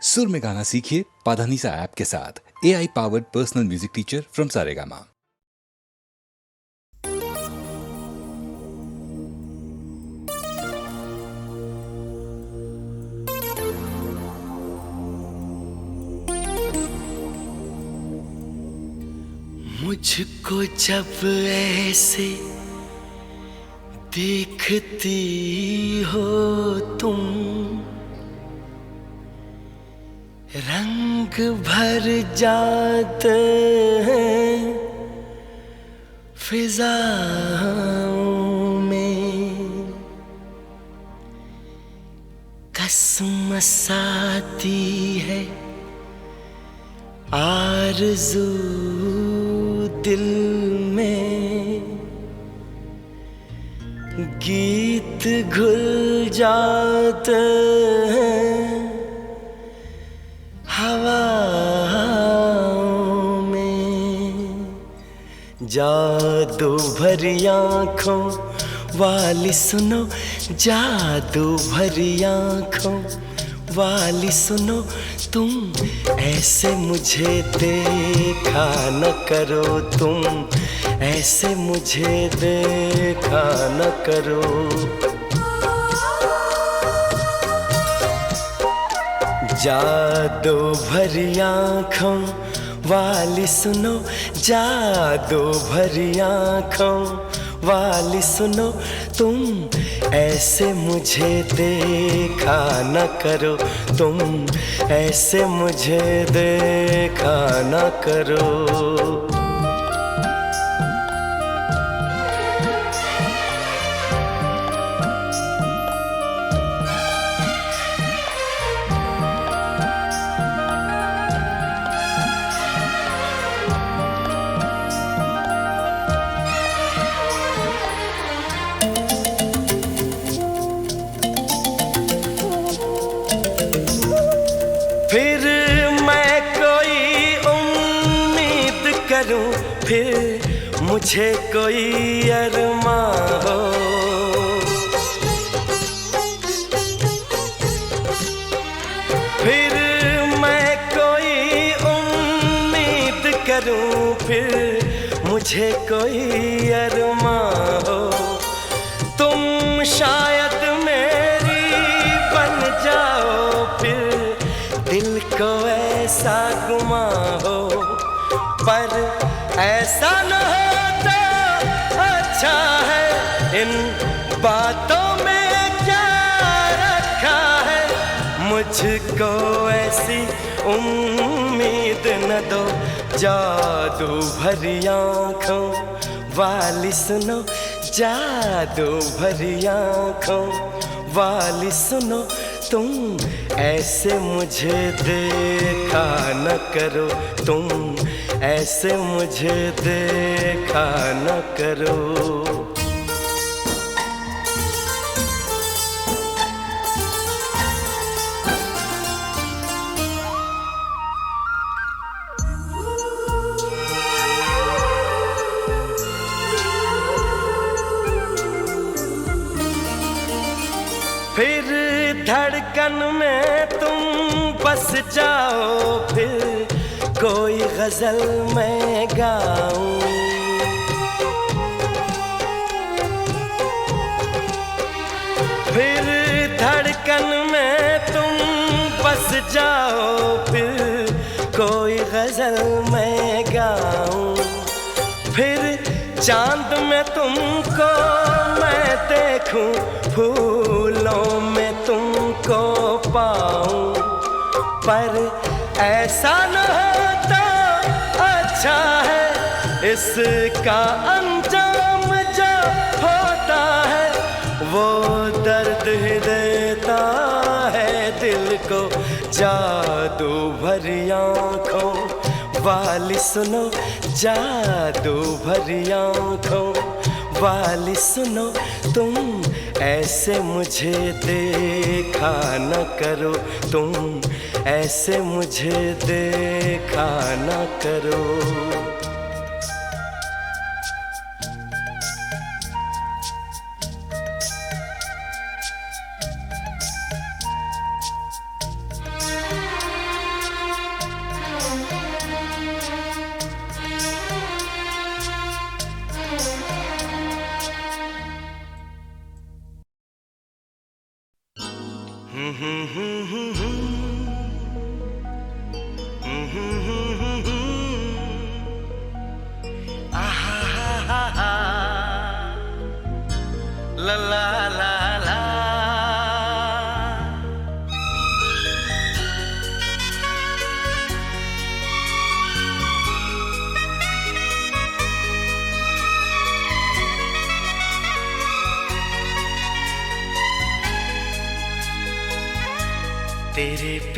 सुर में गाना सीखिए पाधानीसा ऐप के साथ। AI powered personal music teacher from Saregama. मुझको जब ऐसे देखती हो तुम, रंग भर जाते हैं फिजाओं में, कसमस आती है आरज़ू दिल में, गीत घुल जाते हैं हवाओं में। जादू भरी आँखों वाली सुनो, जादू भरी आँखों वाली सुनो, तुम ऐसे मुझे देखा न करो, तुम ऐसे मुझे देखा न करो। जादू भरी आँखों वाली सुनो, जादू भरी आँखों वाली सुनो, तुम ऐसे मुझे देखा न करो, तुम ऐसे मुझे देखा न करो। फिर मैं कोई उम्मीद करूं, फिर मुझे कोई अरमां हो, फिर मैं कोई उम्मीद करूं, फिर मुझे कोई अरमां हो। तुम शायद मेरी बन जाओ, फिर दिल को ऐसा गुमा हो, पर ऐसा न होता अच्छा है। इन बातों में क्या रखा है, मुझको ऐसी उम्मीद न दो। जादू भरी आँखों वाली सुनो, जादू भरी आँखों वाली सुनो, तुम ऐसे मुझे देखा न करो, तुम ऐसे मुझे देखा न करो। फिर धड़कन में तुम बस जाओ, फिर कोई गजल मैं गाऊं, फिर धड़कन में तुम बस जाओ, फिर कोई गजल मैं गाऊं, फिर चांद में तुमको मैं देखूं, फूलों में तुमको पाऊं, पर ऐसा न होता अच्छा है। इसका अंजाम जो होता है, वो दर्द ही देता है दिल को। जादू भरी आँखों वाली सुनो, जादू भरी आँखों वाली सुनो, तुम ऐसे मुझे देखा न करो, तुम ऐसे मुझे देखा न करो।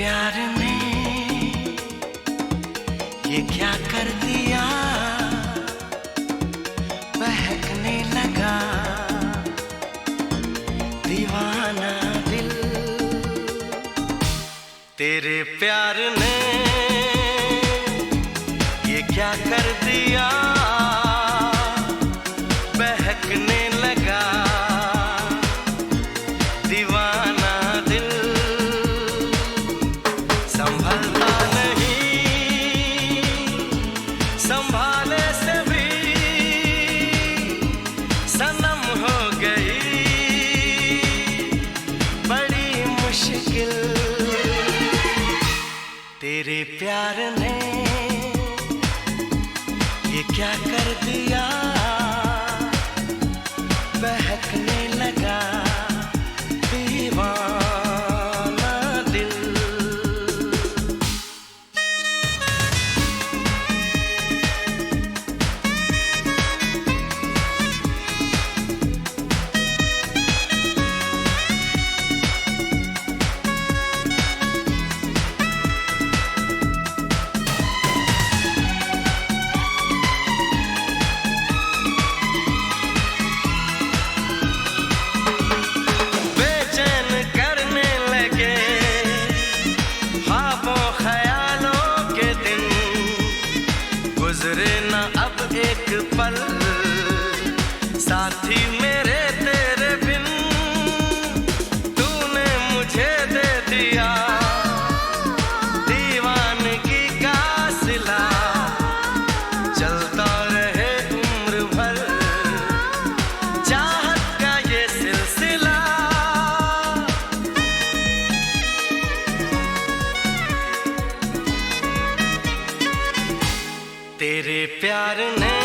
प्यार ने ये क्या कर दिया, बहकने लगा दीवाना दिल। तेरे प्यार ने ये क्या कर दिया, बहकने लगा दीवाना दिल। संभलता नहीं, संभाले से भी सनम हो गई बड़ी मुश्किल। तेरे प्यार ने ये क्या कर दिया, बहकने लगा दीवाना दिल। गुजरे न अब एक पल साथी मेरे तेरे बिन, तूने मुझे दे दिया दीवानगी का सिला। चलता रहे उम्र भर चाहत का ये सिलसिला। तेरे प्यार ने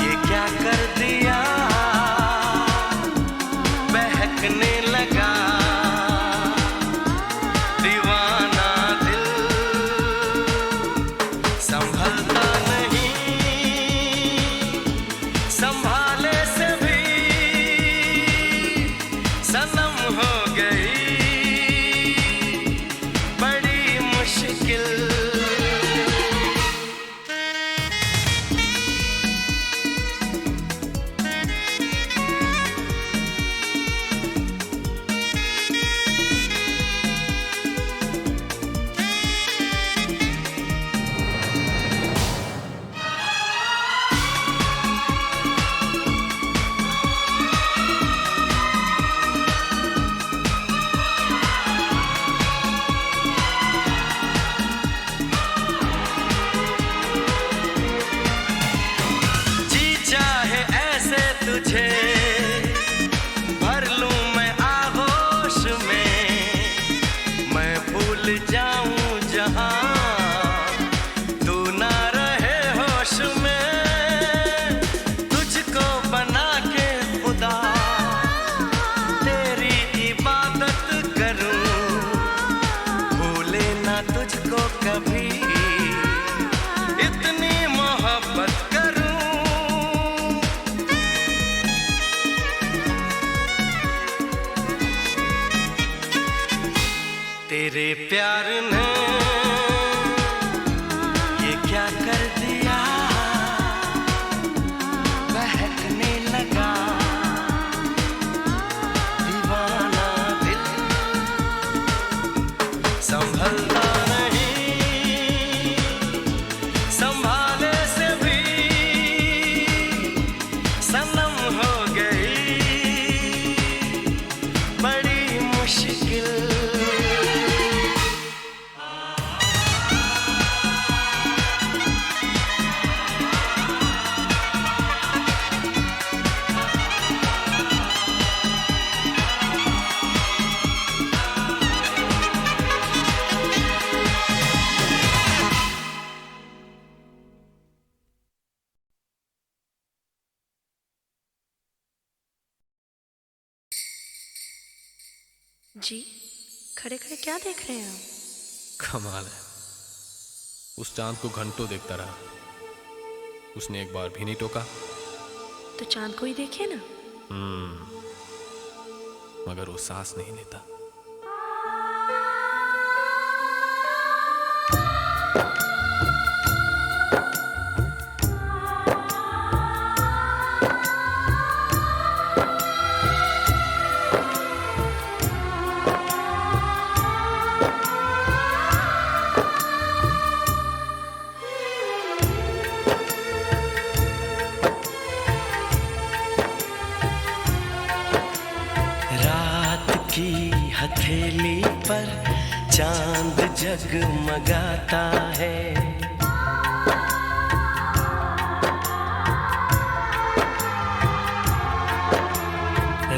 ये क्या कर दिया, बहकने लगा दीवाना दिल। संभलता नहीं, संभाले से भी सनम हो गई बड़ी मुश्किल। तुझे भर लूं मैं आगोश में, मैं भूल जाऊं जहां तू ना रहे होश में। तुझको बना के खुदा तेरी इबादत करूं, भूले ना तुझको कभी इतनी मोहब्बत करूं। तेरे प्यार ने ये क्या कर दिया, बहकने लगा दीवाना दिल। संभलता नहीं, संभाले से भी सनम हो गई बड़ी मुश्किल। जी खड़े खड़े क्या देख रहे हैं आप? कमाल है, उस चांद को घंटों देखता रहा, उसने एक बार भी नहीं टोका। तो चांद को ही देखिए ना। मगर वो सांस नहीं लेता। हथेली पर चांद जगमगाता है।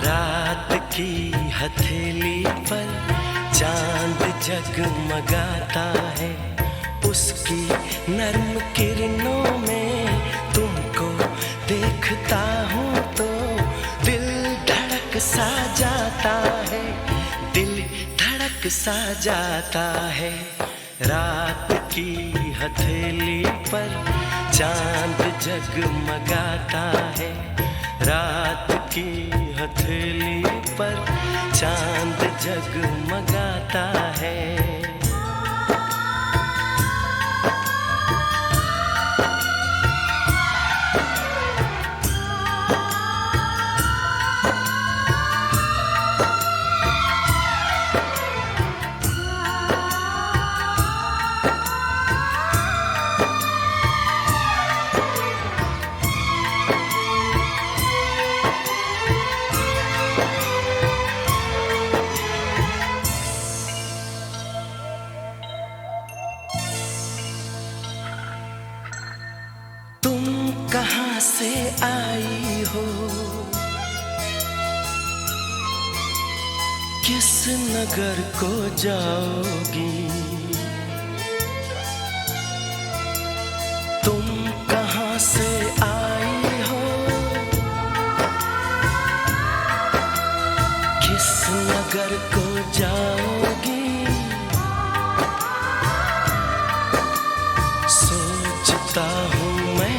रात की हथेली पर चांद जगमगाता है। उसकी नर्म किरणों में तुमको देखता हूँ तो दिल धड़क सा जाता है, दिल धड़क सा जाता है। रात की हथेली पर चांद जगमगाता है। रात की हथेली पर चांद जगमगाता है। कहाँ से आई हो, किस नगर को जाओगी? तुम कहाँ से आई हो, किस नगर को जाओगी? सोचता हूँ मैं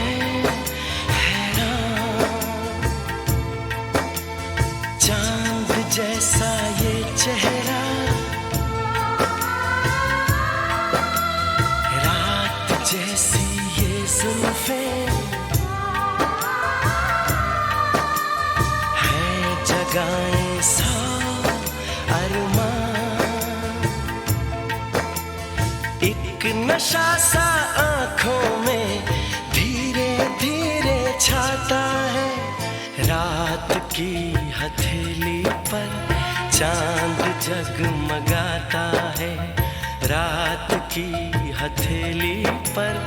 जैसा ये चेहरा, रात जैसी ये जुल्फें, है जगाएं सौ अरमान। एक नशा सा आँखों में धीरे धीरे छाता है। रात की हथेली पर चांद जगमगाता है। रात की हथेली पर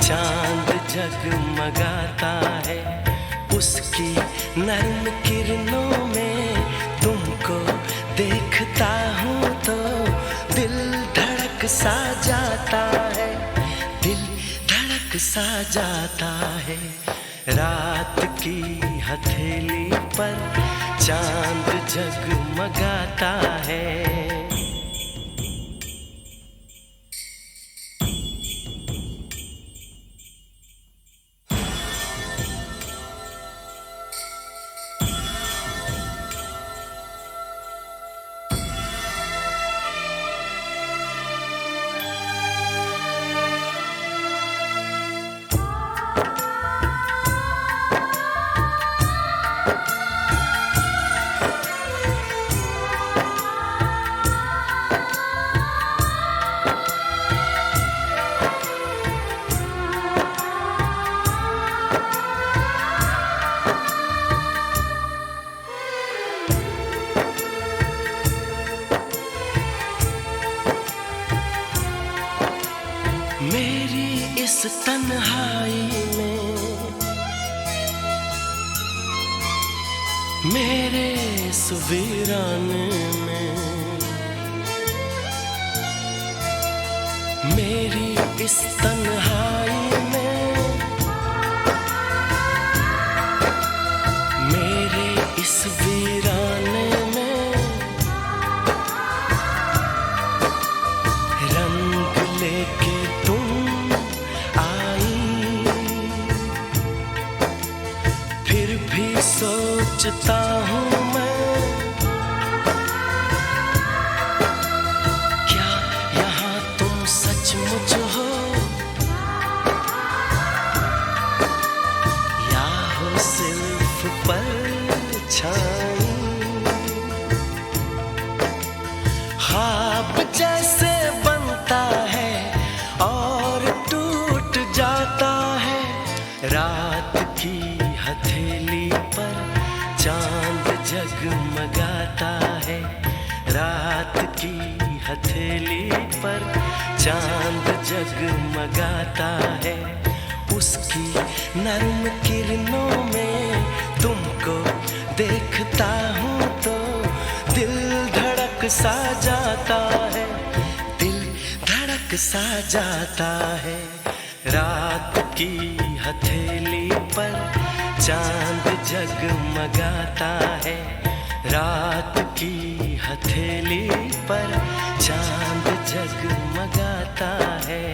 चांद जगमगाता है। उसकी नर्म किरणों में तुमको देखता हूँ तो दिल धड़क सा जाता है, दिल धड़क सा जाता है। रात की हथेली पर चांद जगमगाता है। मेरी इस तन्हाई में, मेरे इस वीराने में, मेरी इस तन्हाई में, मेरे इस वीराने में रंग लेके सोचता हूँ मैं, क्या यहाँ तुम सचमुच हो या हो सिर्फ परछाई? ख्वाब जैसे बनता है और टूट जाता है। रात की हथेली पर चांद जगमगाता है। रात की हथेली पर चांद जगमगाता है। उसकी नर्म किरणों में तुमको देखता हूँ तो दिल धड़क सा जाता है, दिल धड़क सा जाता है। रात की हथेली पर चांद जगमगाता है, रात की हथेली पर चांद जगमगाता है।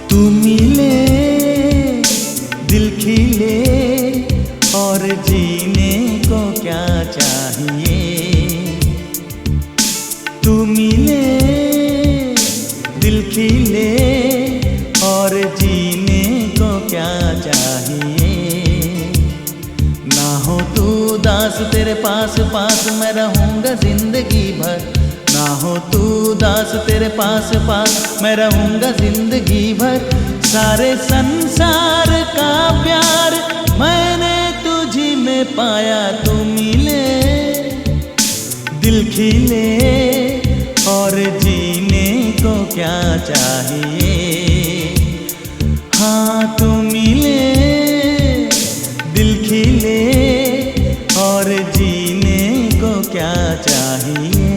तू मिले दिल खिले और जीने को क्या चाहिए। तू मिले दिल खिले और जीने को क्या चाहिए। ना हो तू दास तेरे पास पास मैं रहूँगा जिंदगी भर। ना हो तू दास तेरे पास पास मैं रहूँगा जिंदगी भर। सारे संसार का प्यार मैंने तुझी में पाया। तू मिले दिल खिले और जीने को क्या चाहिए। हाँ तू मिले दिल खिले और जीने को क्या चाहिए।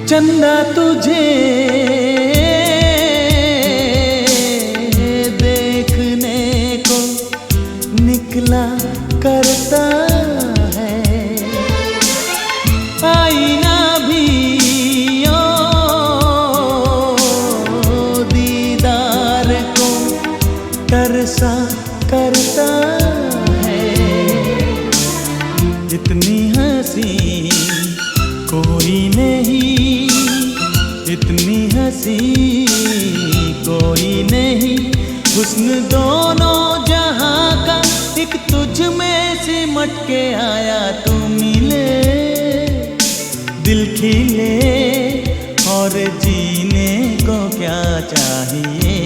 चंदा तुझे देखने को निकला करता है। आईना भी ओ दीदार को तरसा करता है। इतनी हंसी कोई नहीं, इतनी हंसी कोई नहीं। हुस्न दोनों जहां का एक तुझ में सिमट के आया। तू मिले दिल खिले और जीने को क्या चाहिए।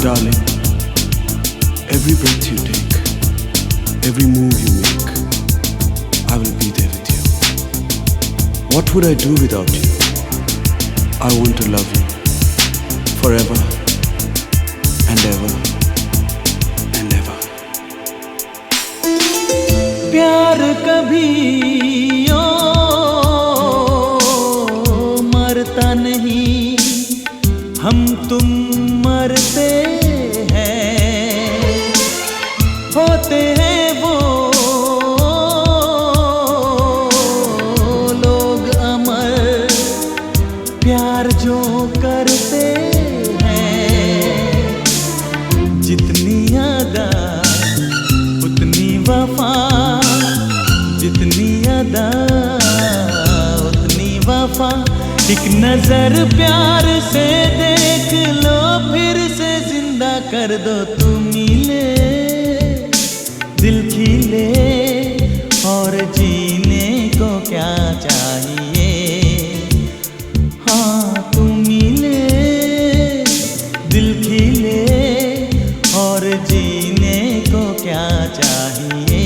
Darling, every breath you take, every move you make, I will be there with you. What would I do without you? I want to love you forever and ever and ever. प्यार कभी ओ मरता नहीं, हम तुम मरते हैं, होते हैं वो लोग अमर, प्यार जो करते हैं। जितनी अदा उतनी वफा, जितनी अदा उतनी वफा। एक नजर प्यार से देख लो, फिर से जिंदा कर दो। तू मिले दिल खिले, और जीने को क्या चाहिए। हाँ तू मिले दिल खिले, और जीने को क्या चाहिए।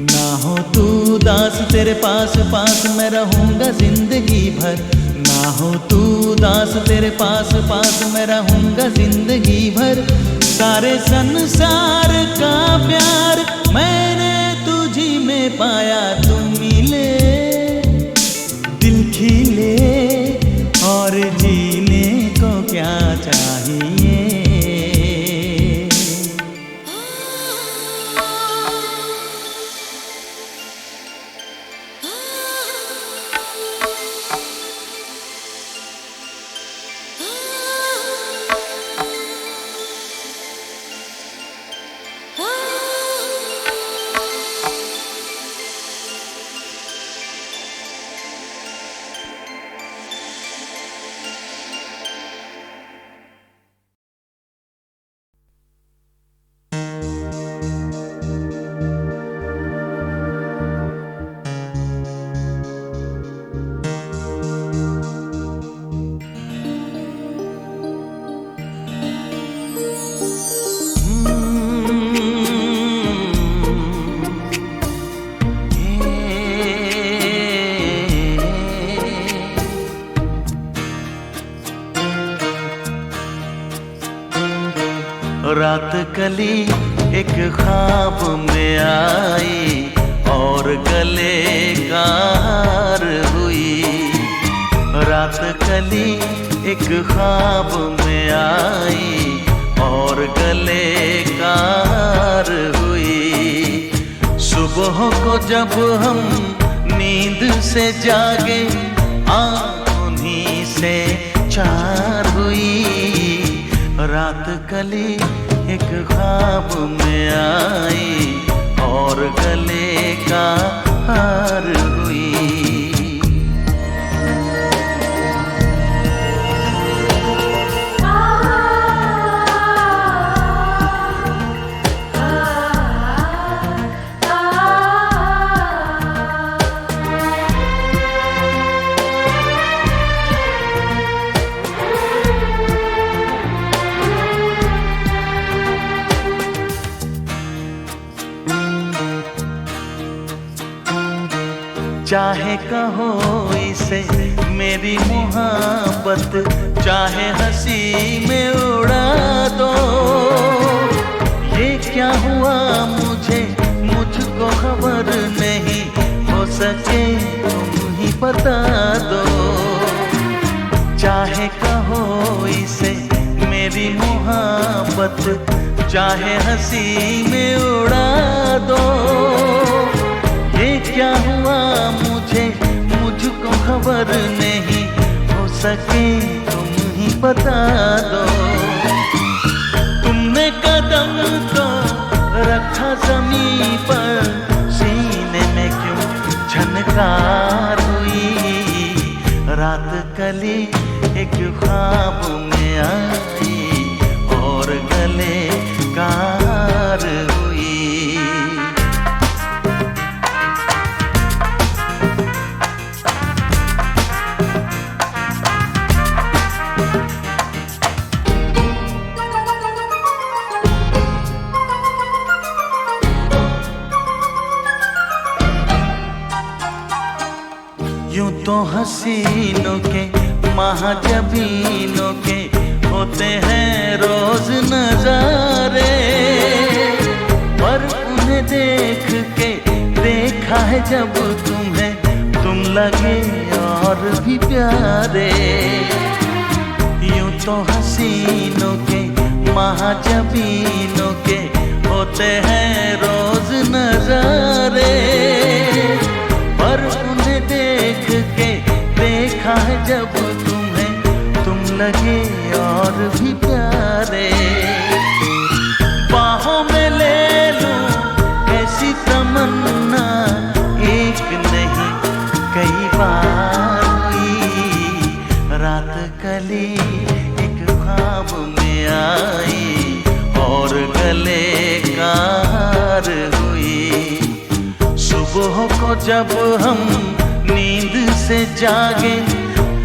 ना हो तू दास, तेरे पास पास मैं रहूंगा जिंदगी भर। ना हो तू दास, तेरे पास पास मैं रहूंगा जिंदगी भर। सारे संसार का प्यार मैंने तुझी में पाया। तू मिले दिल खिले, और जीने को क्या चाहिए। रात कली एक ख्वाब में आई, और गले का हार हुई। रात कली एक ख्वाब में आई, और गले का हार हुई। सुबह को जब हम नींद से जागे, आँख उन्हीं से चार हुई। रात कली एक ख्वाब में आई, और गले का हार हुई। चाहे कहो इसे मेरी मोहब्बत, चाहे हंसी में उड़ा दो। ये क्या हुआ मुझे, मुझको खबर नहीं, हो सके तुम ही बता दो। चाहे कहो इसे मेरी मोहब्बत, चाहे हंसी में उड़ा दो। ये क्या हुआ मुझे, मुझको खबर नहीं, हो सके तुम ही बता दो। तुमने कदम तो रखा ज़मीन पर, सीने में क्यों झनकार हुई। रात कली एक ख्वाब में आई, और गले का हार हुई। हसीनों के महाजबीनों के होते हैं रोज नजारे, पर उन्हें देख के देखा है जब तुम्हें, तुम लगे और भी प्यारे। यूं तो हसीनों के महाजबीनों के होते हैं रोज नजारे, पर उन्हें देख के देखा है जब तुम्हें, तुम लगे और भी प्यारे। बाहों में ले लूं ऐसी तमन्ना, एक नहीं कई बार हुई। रात कली एक ख्वाब में आई और गले का हार हुई। सुबह को जब हम नींद से जागे,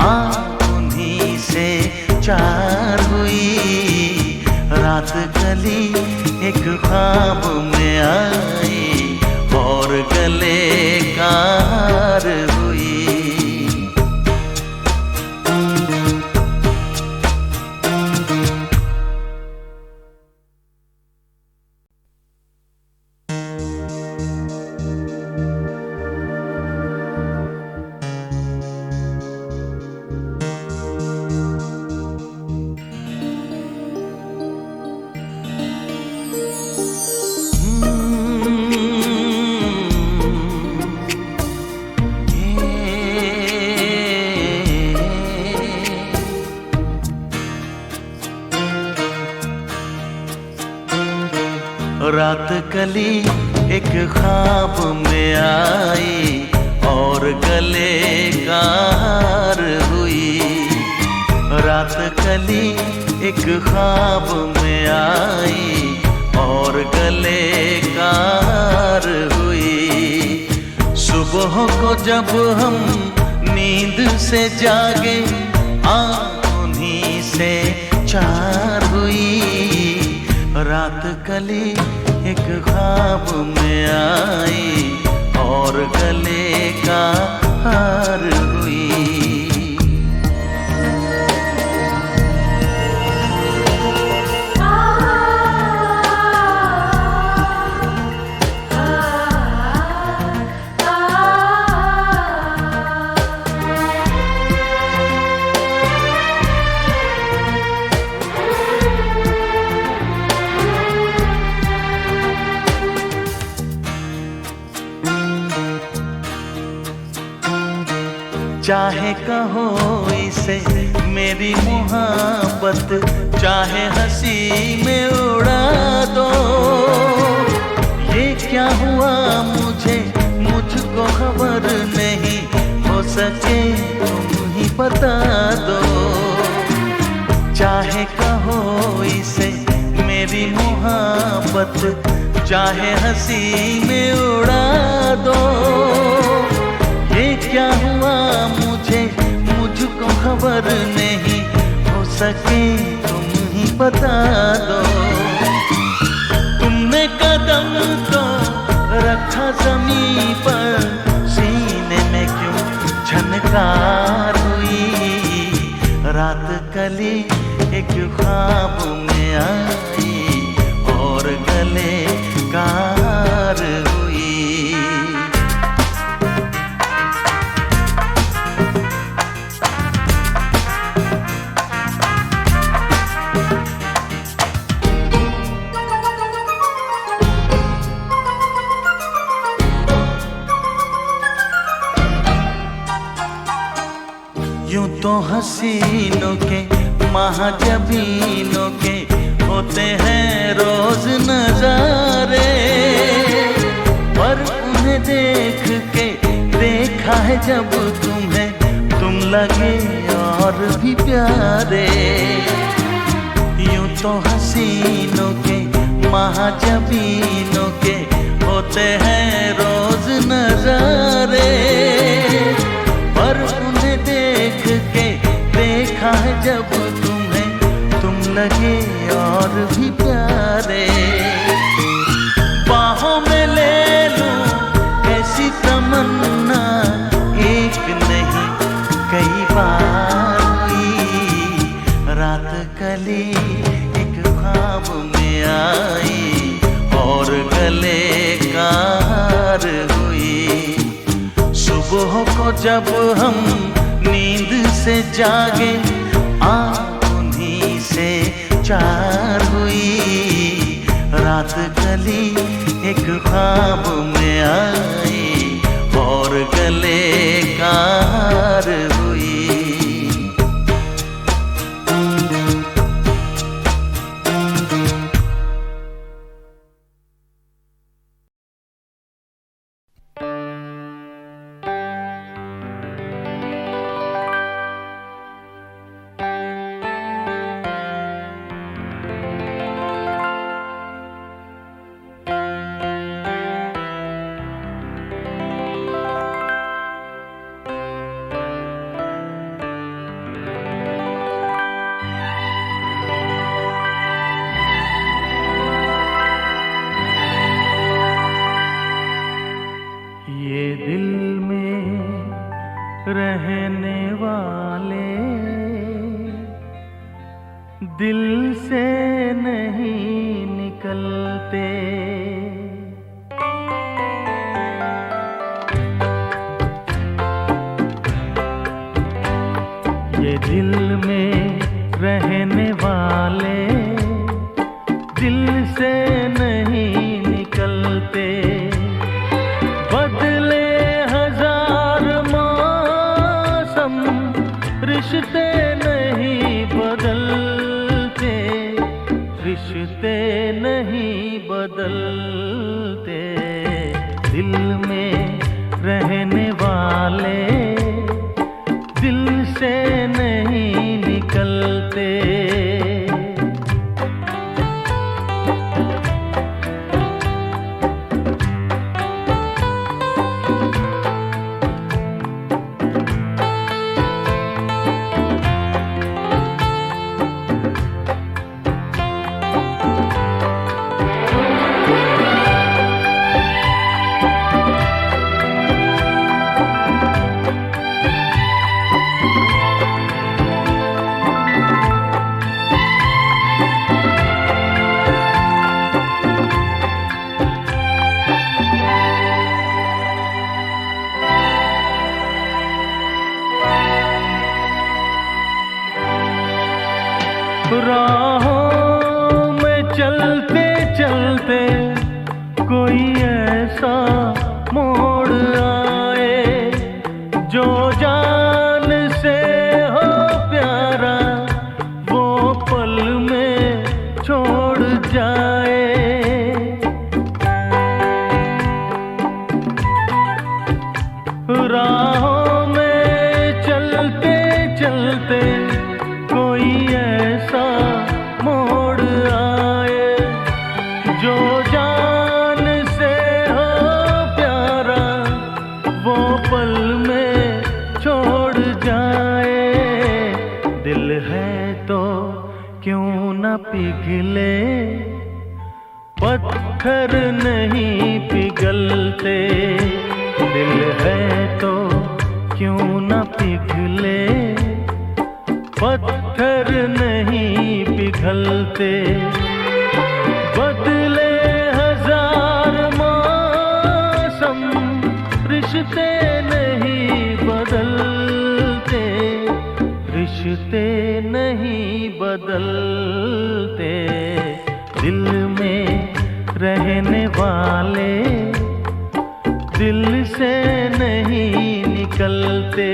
आँख उन्हीं से चार हुई। रात गली एक ख्वाब में आई और गले का हार हुई। रात कली एक ख्वाब में आई और गले का हार हुई। रात कली एक ख्वाब में आई और गले का हार हुई। सुबह को जब हम नींद से जागे, आँख उन्हीं से चार हुई। रात कली एक ख्वाब में आई और गले का हार हुई। चाहे कहो इसे मेरी मोहब्बत, चाहे हंसी में उड़ा दो। ये क्या हुआ मुझे मुझको खबर नहीं, हो सके तुम ही बता दो। चाहे कहो इसे मेरी मोहब्बत, चाहे हंसी में उड़ा दो। ये क्या हुआ मुझे मुझको खबर नहीं, हो सके तुम ही बता दो। तुमने कदम तो रखा ज़मीं पर, सीने में क्यों झनकार हुई। रात कली एक ख्वाब में आई और गले का हार हुई। यूं तो हसीनों के महाजबीनों के होते हैं रोज नजारे, पर उन्हें देख के देखा है जब तुम्हें, तुम लगे और भी प्यारे। यूं तो हसीनों के महाजबीनों के होते हैं रोज नजारे, पर उन्हें देख के देखा है जब तुम्हें, तुम लगे और भी प्यारे। बाहों में ले लूं ऐसी तमन्ना, एक नहीं कई बार हुई रात कली एक ख्वाब में आई और गले का हार हुई। सुबह को जब हम नींद से जागे आँख उन्हीं से चार हुई रात कली एक ख्वाब में आई और गले का हार हुई। रहने वाले दिल से नहीं निकलते। ये दिल में रहने वाले दिल से नहीं निकलते। बदले रिश्ते नहीं बदलते, रिश्ते नहीं बदलते। दिल में रहने वाले दिल से नहीं निकलते। राहों में चलते चलते कोई ऐसा मोड़ आए जो जान से हो प्यारा वो पल में छोड़ जाए। राहों में चलते चलते कोई ऐसा मोड़ आए जो जान से हो प्यारा वो पल में छोड़ जाए। दिल है तो क्यों न पिघले, पत्थर नहीं पिघलते। दिल है तो क्यों न पिघले, पत्थर नहीं पिघलते। बदले हजार मौसम रिश्ते नहीं बदलते, रिश्ते नहीं बदलते। दिल में रहने वाले दिल से नहीं निकलते।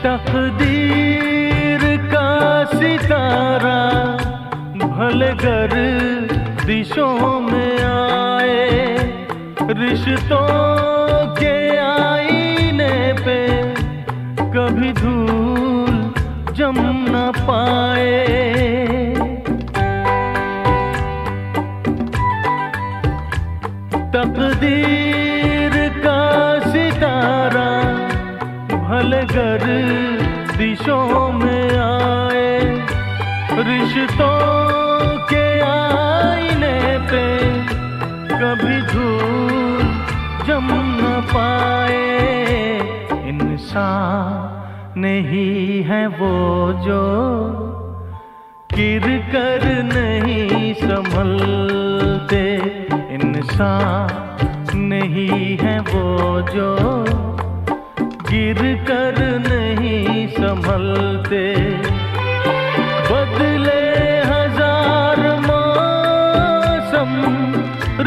तकदीर का सितारा भले घर दिशों में आए, रिश्तों के आईने पे कभी धूल जम न पाए। तकदीर का सितारा भले गर्दिशों में आए, रिश्तों के आईने पे कभी धूल जम न पाए। इंसान नहीं है वो जो गिर कर नहीं संभलते, इंसान नहीं है वो जो गिर कर नहीं संभलते। बदले हजार मौसम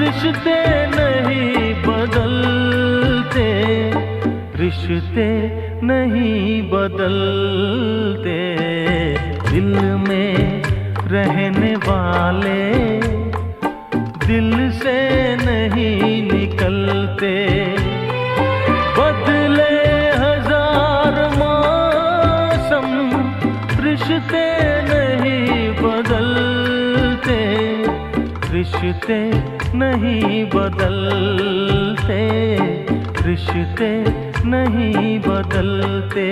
रिश्ते नहीं बदलते, रिश्ते नहीं बदलते। दिल में रहने वाले दिल से नहीं निकलते। बदले हजार मौसम रिश्ते नहीं बदलते, रिश्ते नहीं बदलते, रिश्ते नहीं बदलते।